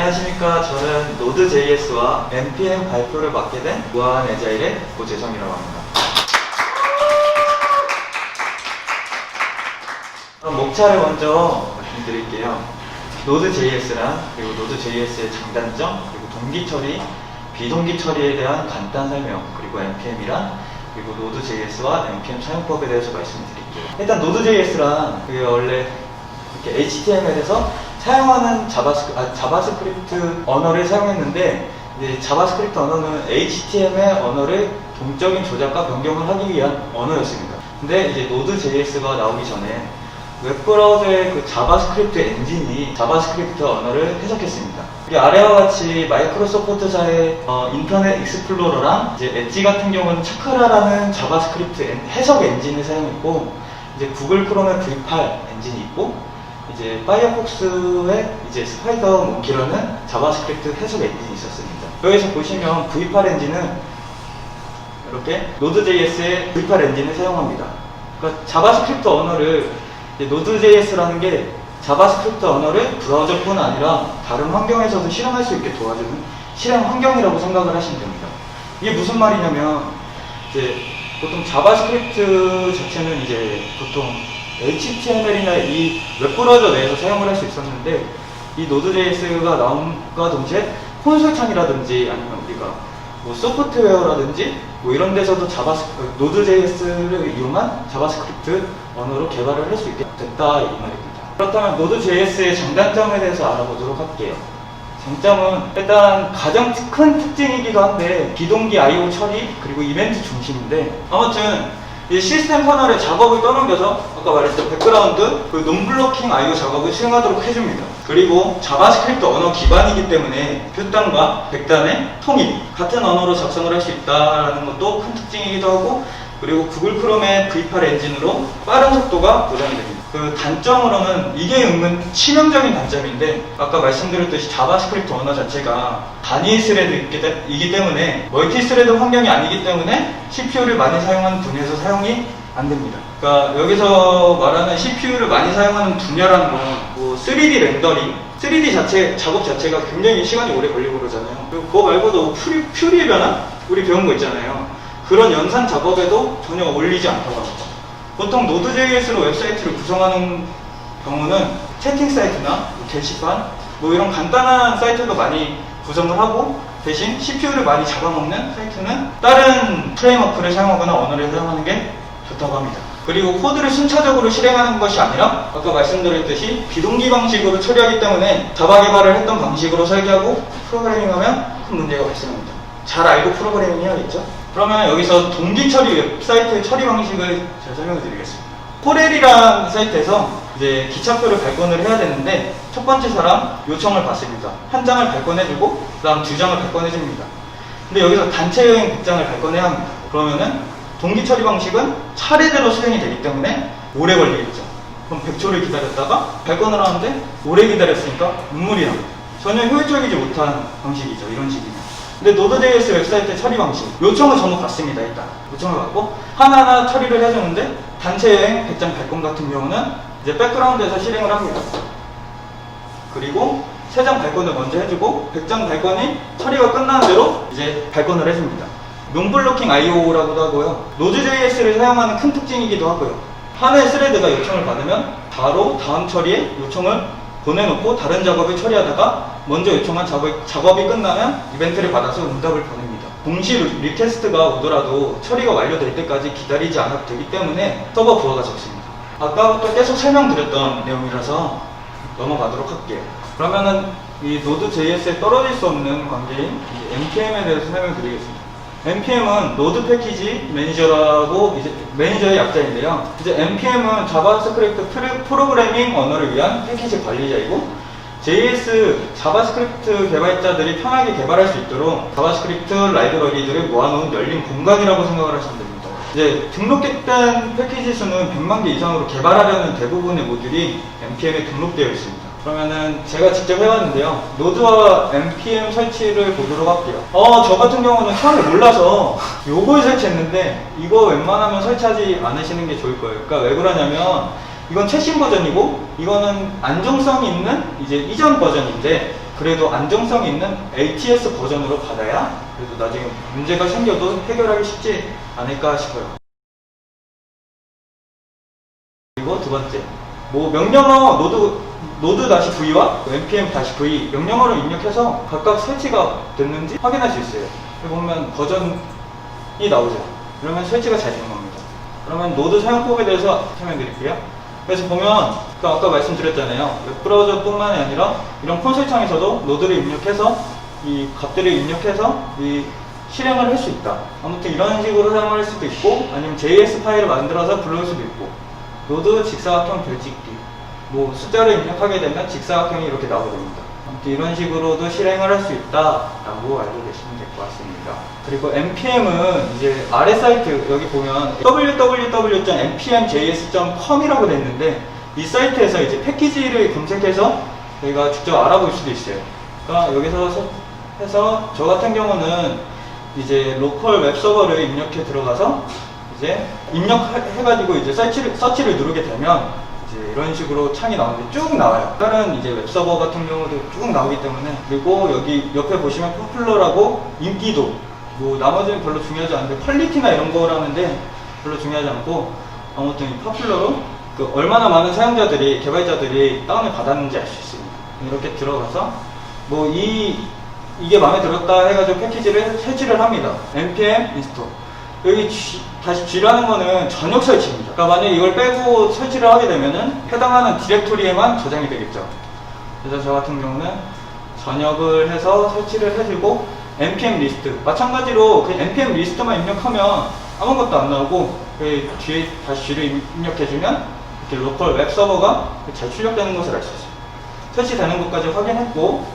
안녕하십니까. 저는 노드.js와 npm 발표를 맡게 된 무한 에자일의 고재성이라고 합니다. 그럼 목차를 먼저 말씀드릴게요. 노드.js랑 그리고 노드.js의 장단점, 그리고 동기 처리, 비동기 처리에 대한 간단 설명, 그리고 npm이랑 그리고 노드.js와 npm 사용법에 대해서 말씀드릴게요. 일단 노드.js란 그게 원래 이렇게 HTML에서 사용하는 자바스크립트 언어를 사용했는데, 이제 자바스크립트 언어는 HTML 언어를 동적인 조작과 변경을 하기 위한 언어였습니다. 근데 이제 노드.js가 나오기 전에 웹브라우저의 그 자바스크립트 엔진이 자바스크립트 언어를 해석했습니다. 이게 아래와 같이 마이크로소프트사의 인터넷 익스플로러랑 이제 엣지 같은 경우는 차크라라는 자바스크립트 해석 엔진을 사용했고, 이제 구글 크롬의 V8 엔진이 있고, 이제 파이어폭스에 이제 스파이더 몽키라는 자바스크립트 해석 엔진이 있었습니다. 여기서 보시면 V8 엔진은 이렇게 노드.js의 V8 엔진을 사용합니다. 그러니까 자바스크립트 언어를 노드.js라는 게 자바스크립트 언어를 브라우저뿐 아니라 다른 환경에서도 실행할 수 있게 도와주는 실행 환경이라고 생각을 하시면 됩니다. 이게 무슨 말이냐면, 이제 보통 자바스크립트 자체는 이제 보통 HTML이나 이 웹브라우저 내에서 사용을 할 수 있었는데, 이 노드.js가 나옴과 동시에 콘솔 창이라든지 아니면 우리가 뭐 소프트웨어라든지 뭐 이런 데서도 노드.js를 이용한 자바스크립트 언어로 개발을 할 수 있게 됐다 이 말입니다. 그렇다면 노드.js의 장단점에 대해서 알아보도록 할게요. 장점은 일단 가장 큰 특징이기도 한데 비동기 I/O 처리 그리고 이벤트 중심인데, 아무튼 이 시스템 커널의 작업을 떠넘겨서 아까 말했던 백그라운드 그 논블로킹 I/O 작업을 수행하도록 해줍니다. 그리고 자바스크립트 언어 기반이기 때문에 표단과 백단의 통일, 같은 언어로 작성을 할 수 있다는 것도 큰 특징이기도 하고, 그리고 구글 크롬의 V8 엔진으로 빠른 속도가 보장이 됩니다. 그 단점으로는 이게 은근 치명적인 단점인데, 아까 말씀드렸듯이 자바스크립트 언어 자체가 단위 스레드이기 때문에 멀티 스레드 환경이 아니기 때문에 CPU를 많이 사용하는 분야에서 사용이 안 됩니다. 그러니까 여기서 말하는 CPU를 많이 사용하는 분야라는 건 뭐 3D 렌더링, 3D 자체 작업 자체가 굉장히 시간이 오래 걸리고 그러잖아요. 그리고 그거 말고도 퓨리 변환 우리 배운 거 있잖아요. 그런 연산 작업에도 전혀 어울리지 않다고 합니다. 보통 노드.js로 웹사이트를 구성하는 경우는 채팅 사이트나 게시판 뭐 이런 간단한 사이트도 많이 구성을 하고, 대신 CPU를 많이 잡아먹는 사이트는 다른 프레임워크를 사용하거나 언어를 사용하는 게 좋다고 합니다. 그리고 코드를 순차적으로 실행하는 것이 아니라 아까 말씀드렸듯이 비동기 방식으로 처리하기 때문에 자바 개발을 했던 방식으로 설계하고 프로그래밍하면 큰 문제가 발생합니다. 잘 알고 프로그래밍 해야겠죠? 그러면 여기서 동기 처리 웹사이트의 처리 방식을 제가 설명해 드리겠습니다. 코렐이라는 사이트에서 이제 기차표를 발권을 해야 되는데, 첫 번째 사람 요청을 받습니다. 한 장을 발권해주고 그 다음 2장을 발권해줍니다. 근데 여기서 단체 여행 100장을 발권해야 합니다. 그러면은 동기 처리 방식은 차례대로 수행이 되기 때문에 오래 걸리겠죠. 그럼 100초를 기다렸다가 발권을 하는데 오래 기다렸으니까 눈물이 납니다. 전혀 효율적이지 못한 방식이죠. 이런 식이면. 근데 노드.js 웹사이트 처리 방식, 요청을 전부 받습니다. 일단 요청을 받고 하나하나 처리를 해주는데, 단체 여행 100장 발권 같은 경우는 이제 백그라운드에서 실행을 합니다. 그리고 3장 발권을 먼저 해주고 100장 발권이 처리가 끝나는 대로 이제 발권을 해줍니다. 논블로킹 I/O라고도 하고요. 노드.js를 사용하는 큰 특징이기도 하고요. 하나의 스레드가 요청을 받으면 바로 다음 처리에 요청을 보내놓고 다른 작업을 처리하다가 먼저 요청한 작업이 끝나면 이벤트를 받아서 응답을 보냅니다. 동시 리퀘스트가 오더라도 처리가 완료될 때까지 기다리지 않아도 되기 때문에 서버 부하가 적습니다. 아까부터 계속 설명드렸던 내용이라서 넘어가도록 할게요. 그러면은 이 노드.js에 떨어질 수 없는 관계인 npm에 대해서 설명드리겠습니다. npm은 노드 패키지 매니저라고 이제 매니저의 약자인데요. 이제 npm은 자바스크립트 프로그래밍 언어를 위한 패키지 관리자이고, JS 자바스크립트 개발자들이 편하게 개발할 수 있도록 자바스크립트 라이브러리들을 모아놓은 열린 공간이라고 생각을 하시면 됩니다. 이제 등록된 패키지 수는 100만 개 이상으로 개발하려는 대부분의 모듈이 npm에 등록되어 있습니다. 그러면은 제가 직접 해봤는데요. 노드와 npm 설치를 보도록 할게요. 저 같은 경우는 처음에 몰라서 요걸 설치했는데, 이거 웬만하면 설치하지 않으시는 게 좋을 거예요. 그러니까 왜 그러냐면 이건 최신 버전이고 이거는 안정성 있는 이제 이전 버전인데, 그래도 안정성 있는 ATS 버전으로 받아야 그래도 나중에 문제가 생겨도 해결하기 쉽지 않을까 싶어요. 그리고 두 번째, 뭐 명령어 노드-v와 npm-v 명령어를 입력해서 각각 설치가 됐는지 확인할 수 있어요. 여기 보면 버전이 나오죠. 그러면 설치가 잘 된 겁니다. 그러면 노드 사용법에 대해서 설명드릴게요. 그래서 보면 아까 말씀드렸잖아요. 웹브라우저뿐만이 아니라 이런 콘솔 창에서도 노드를 입력해서 이 값들을 입력해서 이 실행을 할 수 있다. 아무튼 이런 식으로 사용할 수도 있고 아니면 JS 파일을 만들어서 불러올 수도 있고 노드 직사각형 별짓기 뭐 숫자를 입력하게 되면 직사각형이 이렇게 나오게 됩니다. 아무튼 이런 식으로도 실행을 할 수 있다라고 알고 계시면 될 것 같습니다. 그리고 npm은 이제 아래 사이트 여기 보면 www.npmjs.com이라고 돼 있는데 이 사이트에서 이제 패키지를 검색해서 저희가 직접 알아볼 수도 있어요. 그러니까 여기서 해서 저 같은 경우는 이제 로컬 웹 서버를 입력해 들어가서 이제 입력해가지고 이제 서치를 누르게 되면 이제 이런 식으로 창이 나오는데 쭉 나와요. 다른 이제 웹 서버 같은 경우도 쭉 나오기 때문에 그리고 여기 옆에 보시면 포퓰러라고 인기도 뭐 나머지는 별로 중요하지 않은데 퀄리티나 이런 거라는데 별로 중요하지 않고 아무튼 이 포퓰러로 그 얼마나 많은 사용자들이 개발자들이 다운을 받았는지 알 수 있습니다. 이렇게 들어가서 뭐 이게 마음에 들었다 해가지고 패키지를 설치를 합니다. npm install 여기 다시 G라는 거는 전역 설치입니다. 그러니까 만약에 이걸 빼고 설치를 하게 되면은 해당하는 디렉토리에만 저장이 되겠죠. 그래서 저 같은 경우는 전역을 해서 설치를 해주고 npm 리스트 마찬가지로 그 npm 리스트만 입력하면 아무것도 안 나오고 그 뒤에 다시 G를 입력해주면 이렇게 로컬 웹 서버가 잘 출력되는 것을 알 수 있어요. 설치되는 것까지 확인했고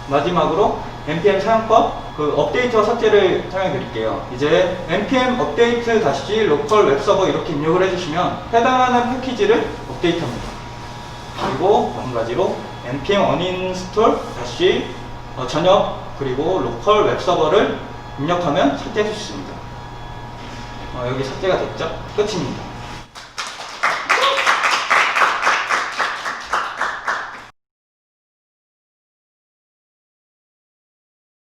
마지막으로 npm 사용법 그 업데이트와 삭제를 설명드릴게요. 이제 npm 업데이트 다시 로컬 웹 서버 이렇게 입력을 해주시면 해당하는 패키지를 업데이트합니다. 그리고 마찬가지로 npm uninstall 다시 전역 그리고 로컬 웹 서버를 입력하면 삭제해 줄 수 있습니다. 여기 삭제가 됐죠? 끝입니다.